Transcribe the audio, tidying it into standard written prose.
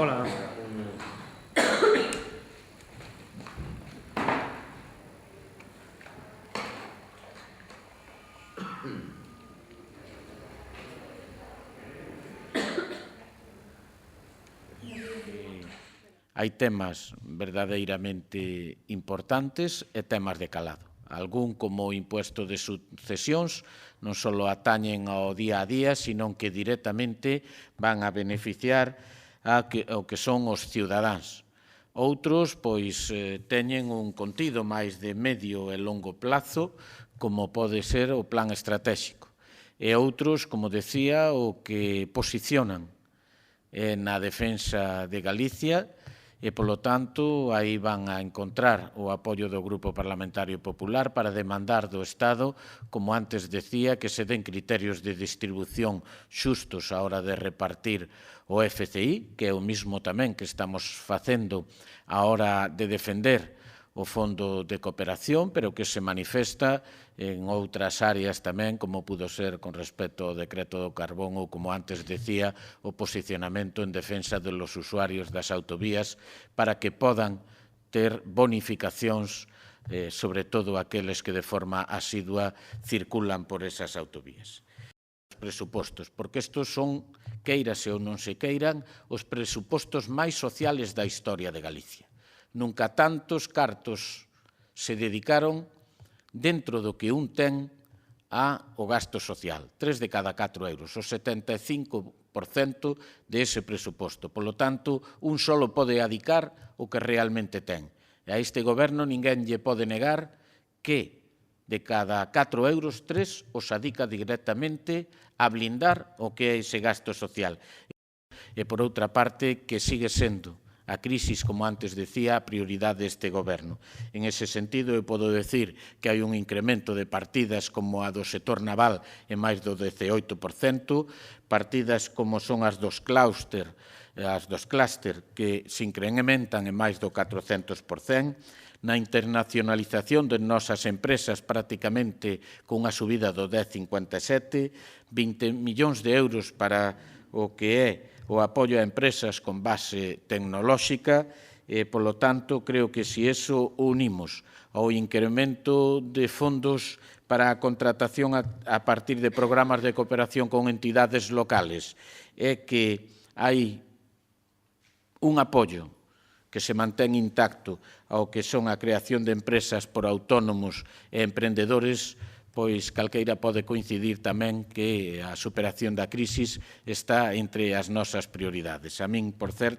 Hola. Hai temas verdadeiramente importantes e temas de calado. Algún, como o impuesto de sucesións, non só atañen ao día a día, sino que directamente van a beneficiar ao que son os cidadáns. Outros, pois, teñen un contido máis de medio e longo plazo, como pode ser o plan estratégico. E outros, como decía, o que posicionan na defensa de Galicia e, polo tanto, aí van a encontrar o apoio do Grupo Parlamentario Popular para demandar do Estado, como antes decía, que se den criterios de distribución xustos á hora de repartir o FCI, que é o mismo tamén que estamos facendo á hora de defender o Fondo de Cooperación, pero que se manifesta en outras áreas tamén, como pudo ser con respecto ao decreto do carbón ou, como antes decía, o posicionamento en defensa dos usuarios das autovías para que podan ter bonificacións, sobre todo aqueles que de forma asidua circulan por esas autovías. Os presupostos, porque estes son, queirase ou non se queiran, os presupostos máis sociales da historia de Galicia. Nunca tantos cartos se dedicaron dentro do que un ten ao gasto social. 3 de cada 4 euros, o 75% de ese presuposto. Polo tanto, un solo pode adicar o que realmente ten. E a este goberno ninguén lle pode negar que de cada 4 euros, 3 os adica directamente a blindar o que é ese gasto social. E, por outra parte, que sigue sendo a crisis, como antes decía, a prioridade deste goberno. En ese sentido, eu podo decir que hai un incremento de partidas como a do sector naval en máis do 18%, partidas como son as dos clúster, que se incrementan en máis do 400%, na internacionalización de nosas empresas prácticamente con unha subida do 10,57%, 20 millóns de euros para o que é o apoio a empresas con base tecnolóxica e, polo tanto, creo que se iso unimos ao incremento de fondos para a contratación a partir de programas de cooperación con entidades locales é que hai un apoio que se mantén intacto ao que son a creación de empresas por autónomos e emprendedores, pois calqueira pode coincidir tamén que a superación da crisis está entre as nosas prioridades. A min, por certo,